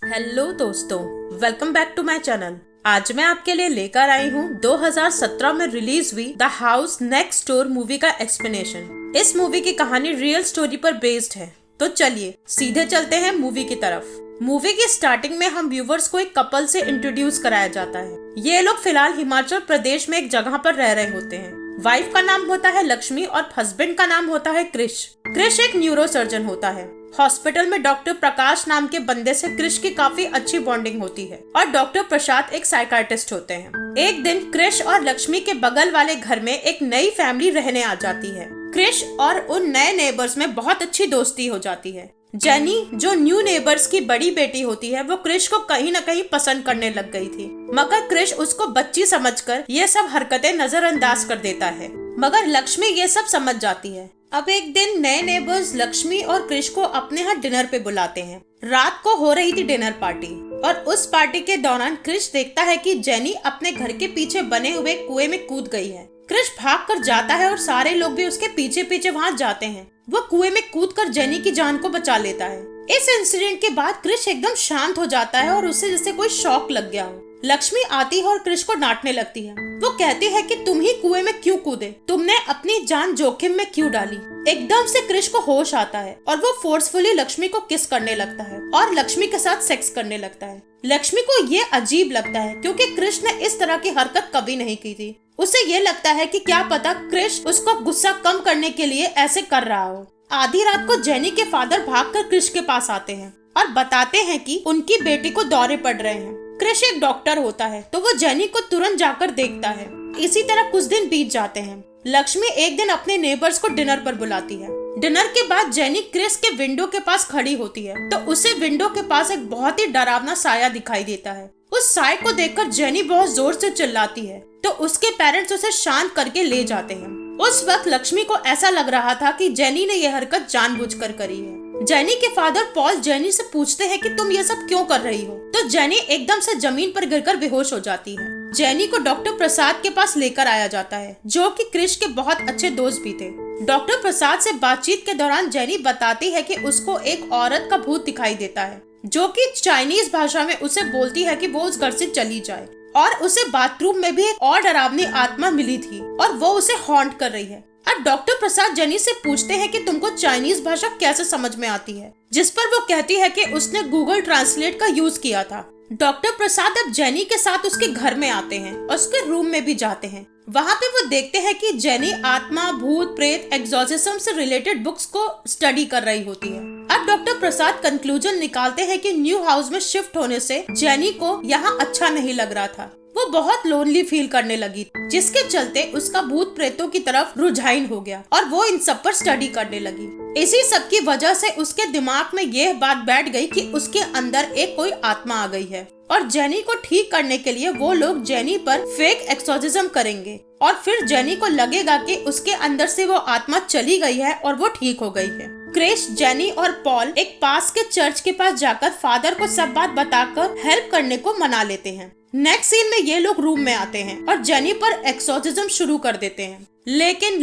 Hello दोस्तों, welcome back to my channel. आज मैं आपके लिए लेकर आई हूँ 2017 में रिलीज हुई the house next door movie का एक्सप्लेनेशन। इस मूवी की कहानी रियल स्टोरी पर बेस्ड है, तो चलिए सीधे चलते हैं मूवी की तरफ। मूवी की स्टार्टिंग में हम व्यूवर्स को एक कपल से इंट्रोड्यूस कराया जाता है। ये लोग फिलहाल हिमाचल प्रदेश में एक जगह पर रह रहे होते हैं। वाइफ का नाम होता है लक्ष्मी और हस्बैंड का नाम होता है क्रिश। क्रिश एक न्यूरो सर्जन होता है। हॉस्पिटल में डॉक्टर प्रकाश नाम के बंदे से क्रिश की काफी अच्छी बॉन्डिंग होती है और डॉक्टर प्रसाद एक साइकाइट्रिस्ट होते हैं। एक दिन क्रिश और लक्ष्मी के बगल वाले घर में एक नई फैमिली रहने आ जाती है। क्रिश और उन नए नेबर्स में बहुत अच्छी दोस्ती हो जाती है। जेनी जो न्यू नेबर्स की बड़ी बेटी होती है, वो क्रिश को कहीं न कहीं पसंद करने लग गई थी, मगर क्रिश उसको बच्ची समझकर ये सब हरकतें नजरअंदाज कर देता है। मगर लक्ष्मी ये सब समझ जाती है। अब एक दिन नए नेबर्स लक्ष्मी और क्रिश को अपने यहाँ डिनर पे बुलाते हैं। रात को हो रही थी डिनर पार्टी और उस पार्टी के दौरान क्रिश देखता है कि जेनी अपने घर के पीछे बने हुए कुएं में कूद गई है। क्रिश भाग कर जाता है और सारे लोग भी उसके पीछे पीछे वहाँ जाते हैं। वो कुएं में कूदकर जेनी की जान को बचा लेता है। इस इंसिडेंट के बाद क्रिश एकदम शांत हो जाता है और उसे जैसे कोई शॉक लग गया हो। लक्ष्मी आती है और क्रिश को डांटने लगती है। वो कहती है कि तुम ही कुएं में क्यों कूदे, तुमने अपनी जान जोखिम में क्यों डाली। एकदम से क्रिश को होश आता है और वो फोर्सफुली लक्ष्मी को किस करने लगता है और लक्ष्मी के साथ सेक्स करने लगता है। लक्ष्मी को ये अजीब लगता है क्योंकि क्रिश ने इस तरह की हरकत कभी नहीं की थी। उसे ये लगता है कि क्या पता क्रिश उसका गुस्सा कम करने के लिए ऐसे कर रहा हो। आधी रात को जेनी के फादर भागकर क्रिश के पास आते हैं और बताते हैं कि उनकी बेटी को दौरे पड़ रहे हैं। क्रिश एक डॉक्टर होता है, तो वो जेनी को तुरंत जाकर देखता है। इसी तरह कुछ दिन बीत जाते हैं। लक्ष्मी एक दिन अपने नेबर्स को डिनर पर बुलाती है। डिनर के बाद जेनी क्रिश के विंडो के पास खड़ी होती है, तो उसे विंडो के पास एक बहुत ही डरावना साया दिखाई देता है। उस साय को देखकर जेनी बहुत जोर से चिल्लाती है, तो उसके पेरेंट्स उसे शांत करके ले जाते हैं। उस वक्त लक्ष्मी को ऐसा लग रहा था कि जेनी ने यह हरकत जानबूझकर करी है। जेनी के फादर पॉल जेनी से पूछते हैं कि तुम ये सब क्यों कर रही हो, तो जेनी एकदम से जमीन पर गिरकर बेहोश हो जाती है। जेनी को डॉक्टर प्रसाद के पास लेकर आया जाता है, जो कि क्रिश के बहुत अच्छे दोस्त भी थे। डॉक्टर प्रसाद से बातचीत के दौरान जेनी बताती है कि उसको एक औरत का भूत दिखाई देता है, जो कि चाइनीज भाषा में उसे बोलती है कि वो उस घर से चली जाए, और उसे बाथरूम में भी एक और डरावनी आत्मा मिली थी और वो उसे हॉन्ट कर रही है। अब डॉक्टर प्रसाद जेनी से पूछते हैं कि तुमको चाइनीज भाषा कैसे समझ में आती है, जिस पर वो कहती है कि उसने गूगल ट्रांसलेट का यूज किया था। डॉक्टर प्रसाद अब जेनी के साथ उसके घर में आते हैं और उसके रूम में भी जाते हैं। वहाँ पे वो देखते हैं कि जेनी आत्मा, भूत, प्रेत, एग्जॉर्सिज्म से रिलेटेड बुक्स को स्टडी कर रही होती है। अब डॉक्टर प्रसाद कंक्लूजन निकालते हैं कि न्यू हाउस में शिफ्ट होने से जेनी को यहाँ अच्छा नहीं लग रहा था। वो बहुत लोनली फील करने लगी, जिसके चलते उसका भूत प्रेतों की तरफ रुझान हो गया और वो इन सब पर स्टडी करने लगी। इसी सब की वजह से उसके दिमाग में यह बात बैठ गई कि उसके अंदर एक कोई आत्मा आ गई है और जेनी को ठीक करने के लिए वो लोग जेनी पर फेक एक्सोर्सिज्म करेंगे और फिर जेनी को लगेगा कि उसके अंदर से वो आत्मा चली गई है और वो ठीक हो गई है। क्रिश, जेनी और पॉल एक पास के चर्च के पास जाकर फादर को सब बात बताकर हेल्प करने को मना लेते हैं। नेक्स्ट सीन में ये लोग रूम में आते हैं और जेनी पर एक्सोर्सिज्म शुरू कर देते हैं। लेकिन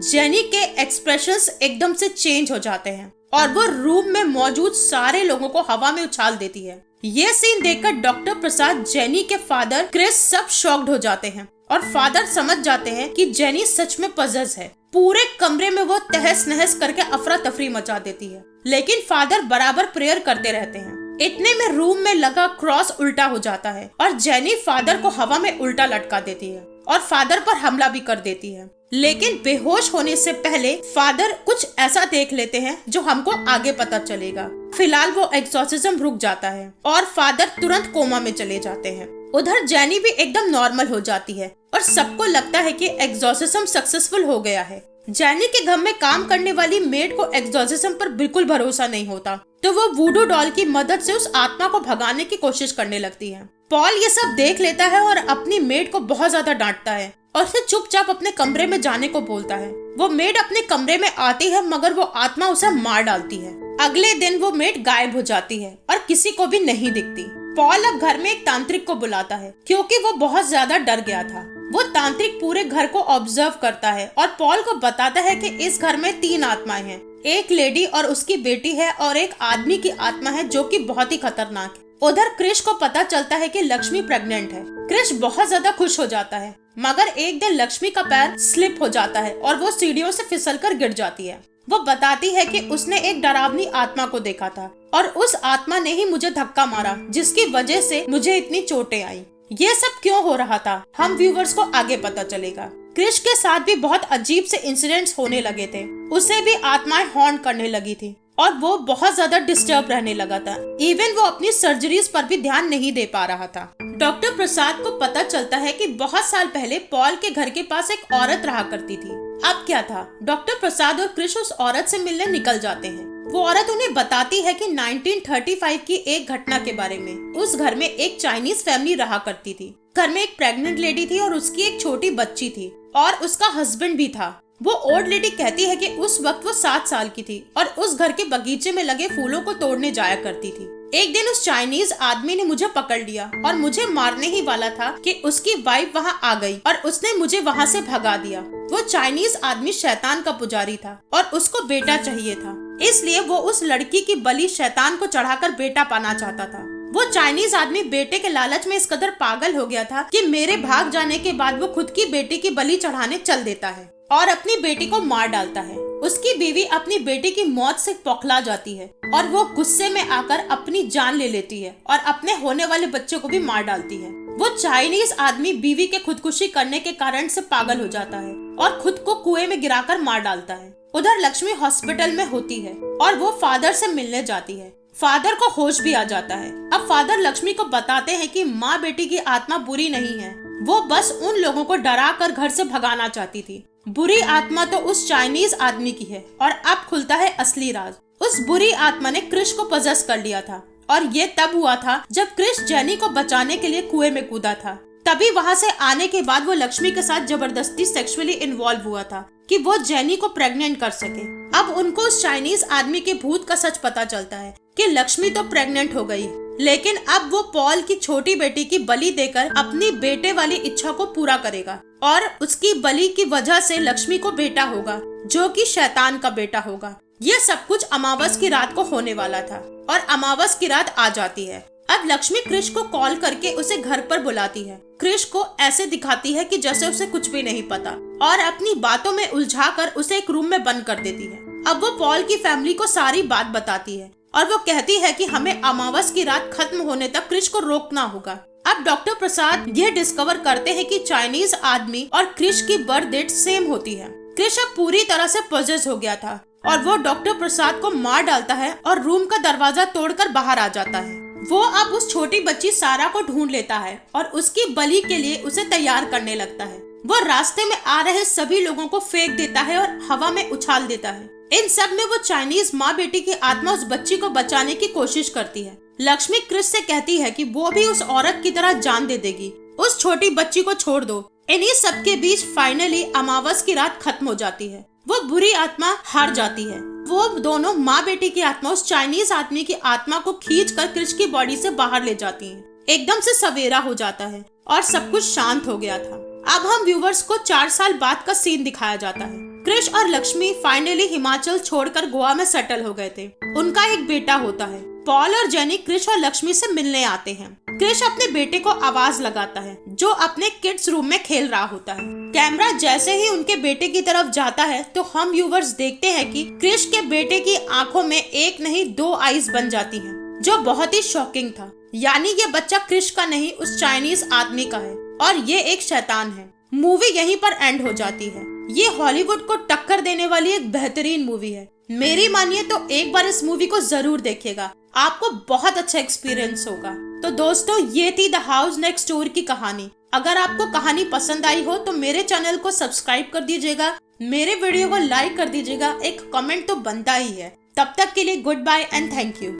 जेनी के एक्सप्रेशंस एकदम से चेंज हो जाते हैं और वो रूम में मौजूद सारे लोगों को हवा में उछाल देती है। ये सीन देखकर डॉक्टर प्रसाद, जेनी के फादर, क्रिस सब शॉक्ड हो जाते हैं और फादर समझ जाते हैं कि जेनी सच में पजेस है। पूरे कमरे में वो तहस नहस करके अफरा तफरी मचा देती है, लेकिन फादर बराबर प्रेयर करते रहते हैं। इतने में रूम में लगा क्रॉस उल्टा हो जाता है और जेनी फादर को हवा में उल्टा लटका देती है और फादर पर हमला भी कर देती है। लेकिन बेहोश होने से पहले फादर कुछ ऐसा देख लेते हैं जो हमको आगे पता चलेगा। फिलहाल वो एक्सोर्सिज्म रुक जाता है और फादर तुरंत कोमा में चले जाते हैं। उधर जेनी भी एकदम नॉर्मल हो जाती है और सबको लगता है कि एक्सोर्सिज्म सक्सेसफुल हो गया है। जेनी के घर में काम करने वाली मेड को एक्सोर्सिज्म पर बिल्कुल भरोसा नहीं होता, तो वो वूडू डॉल की मदद से उस आत्मा को भगाने की कोशिश करने लगती है। पॉल ये सब देख लेता है और अपनी मेड को बहुत ज्यादा डांटता है और उसे चुपचाप अपने कमरे में जाने को बोलता है। वो मेड अपने कमरे में आती है, मगर वो आत्मा उसे मार डालती है। अगले दिन वो मेड गायब हो जाती है और किसी को भी नहीं दिखती। पॉल अब घर में एक तांत्रिक को बुलाता है क्योंकि वो बहुत ज्यादा डर गया था। वो तांत्रिक पूरे घर को ऑब्जर्व करता है और पॉल को बताता है कि इस घर में 3 आत्माएं हैं एक लेडी और उसकी बेटी है और एक आदमी की आत्मा है जो कि बहुत ही खतरनाक है। उधर क्रिश को पता चलता है कि लक्ष्मी प्रेग्नेंट है। क्रिश बहुत ज्यादा खुश हो जाता है, मगर एक दिन लक्ष्मी का पैर स्लिप हो जाता है और वो सीढ़ियों से फिसलकर गिर जाती है। वो बताती है कि उसने एक डरावनी आत्मा को देखा था और उस आत्मा ने ही मुझे धक्का मारा, जिसकी वजह से मुझे इतनी चोटें आई। ये सब क्यों हो रहा था, हम व्यूवर्स को आगे पता चलेगा। क्रिश के साथ भी बहुत अजीब से इंसिडेंट्स होने लगे थे। उसे भी आत्माएं हॉन्ट करने लगी थी और वो बहुत ज्यादा डिस्टर्ब रहने लगा था। इवन वो अपनी सर्जरीज पर भी ध्यान नहीं दे पा रहा था। डॉक्टर प्रसाद को पता चलता है कि बहुत साल पहले पॉल के घर के पास एक औरत रहा करती थी। अब क्या था, डॉक्टर प्रसाद और क्रिश उस औरत से मिलने निकल जाते हैं। वो औरत उन्हें बताती है कि 1935 की एक घटना के बारे में। उस घर में एक चाइनीज फैमिली रहा करती थी। घर में एक प्रेग्नेंट लेडी थी और उसकी एक छोटी बच्ची थी और उसका हस्बैंड भी था। वो ओल्ड लेडी कहती है कि उस वक्त वो 7 साल की थी और उस घर के बगीचे में लगे फूलों को तोड़ने जाया करती थी। एक दिन उस चाइनीज आदमी ने मुझे पकड़ लिया और मुझे मारने ही वाला था कि उसकी वाइफ वहां आ गई और उसने मुझे वहां से भगा दिया। वो चाइनीज आदमी शैतान का पुजारी था और उसको बेटा चाहिए था, इसलिए वो उस लड़की की बलि शैतान को चढ़ाकर बेटा पाना चाहता था। वो चाइनीज आदमी बेटे के लालच में इस कदर पागल हो गया था कि मेरे भाग जाने के बाद वो खुद की बेटी की बलि चढ़ाने चल देता है और अपनी बेटी को मार डालता है। उसकी बीवी अपनी बेटी की मौत से बौखला जाती है और वो गुस्से में आकर अपनी जान ले लेती है और अपने होने वाले बच्चे को भी मार डालती है। वो चाइनीज आदमी बीवी के खुदकुशी करने के कारण से पागल हो जाता है और खुद को कुएं में गिराकर मार डालता है। उधर लक्ष्मी हॉस्पिटल में होती है और वो फादर से मिलने जाती है। फादर को होश भी आ जाता है। अब फादर लक्ष्मी को बताते हैं कि माँ बेटी की आत्मा बुरी नहीं है, वो बस उन लोगों को डरा कर घर से भगाना चाहती थी। बुरी आत्मा तो उस चाइनीज आदमी की है और अब खुलता है असली राज। उस बुरी आत्मा ने क्रिश को पजेस कर लिया था और ये तब हुआ था जब क्रिश जेनी को बचाने के लिए कुएं में कूदा था। तभी वहाँ से आने के बाद वो लक्ष्मी के साथ जबरदस्ती सेक्सुअली इन्वॉल्व हुआ था कि वो जेनी को प्रेग्नेंट कर सके। अब उनको उस चाइनीज आदमी के भूत का सच पता चलता है कि लक्ष्मी तो प्रेग्नेंट हो गई, लेकिन अब वो पॉल की छोटी बेटी की बलि देकर अपनी बेटे वाली इच्छा को पूरा करेगा और उसकी बलि की वजह से लक्ष्मी को बेटा होगा जो कि शैतान का बेटा होगा। ये सब कुछ अमावस की रात को होने वाला था और अमावस की रात आ जाती है। अब लक्ष्मी क्रिश को कॉल करके उसे घर पर बुलाती है। क्रिश को ऐसे दिखाती है कि जैसे उसे कुछ भी नहीं पता और अपनी बातों में उलझाकर उसे एक रूम में बंद कर देती है। अब वो पॉल की फैमिली को सारी बात बताती है और वो कहती है कि हमें अमावस की रात खत्म होने तक क्रिश को रोकना होगा। अब डॉक्टर प्रसाद ये डिस्कवर करते हैं कि चाइनीज आदमी और क्रिश की बर्थ डेट सेम होती है। क्रिश अब पूरी तरह से पॉजेस हो गया था और वो डॉक्टर प्रसाद को मार डालता है और रूम का दरवाजा तोड़कर बाहर आ जाता है। वो अब उस छोटी बच्ची सारा को ढूंढ लेता है और उसकी बलि के लिए उसे तैयार करने लगता है। वो रास्ते में आ रहे सभी लोगों को फेंक देता है और हवा में उछाल देता है। इन सब में वो चाइनीज माँ बेटी की आत्मा उस बच्ची को बचाने की कोशिश करती है। लक्ष्मी क्रिश से कहती है कि वो भी उस औरत की तरह जान दे देगी, उस छोटी बच्ची को छोड़ दो। इन्हीं सब के बीच फाइनली अमावस की रात खत्म हो जाती है। वो बुरी आत्मा हार जाती है। वो दोनों माँ बेटी की आत्मा उस चाइनीज आदमी की आत्मा को खींचकर क्रिश की बॉडी से बाहर ले जाती हैं। एकदम से सवेरा हो जाता है और सब कुछ शांत हो गया था। अब हम व्यूवर्स को 4 साल बाद का सीन दिखाया जाता है। क्रिश और लक्ष्मी फाइनली हिमाचल छोड़कर गोवा में सेटल हो गए थे। उनका एक बेटा होता है। पॉल और जेनी क्रिश और लक्ष्मी से मिलने आते हैं। क्रिश अपने बेटे को आवाज लगाता है जो अपने किड्स रूम में खेल रहा होता है। कैमरा जैसे ही उनके बेटे की तरफ जाता है तो हम व्यूवर्स देखते हैं कि क्रिश के बेटे की आंखों में एक नहीं 2 आईज बन जाती हैं, जो बहुत ही शॉकिंग था। यानी ये बच्चा क्रिश का नहीं उस चाइनीज आदमी का है और ये एक शैतान है। मूवी यहीं पर एंड हो जाती है। ये हॉलीवुड को टक्कर देने वाली एक बेहतरीन मूवी है। मेरी मानिए तो एक बार इस मूवी को जरूर देखिएगा, आपको बहुत अच्छा एक्सपीरियंस होगा। तो दोस्तों ये थी द हाउस नेक्स्ट डोर की कहानी। अगर आपको कहानी पसंद आई हो तो मेरे चैनल को सब्सक्राइब कर दीजिएगा, मेरे वीडियो को लाइक कर दीजिएगा, एक कमेंट तो बनता ही है। तब तक के लिए good bye and thank you.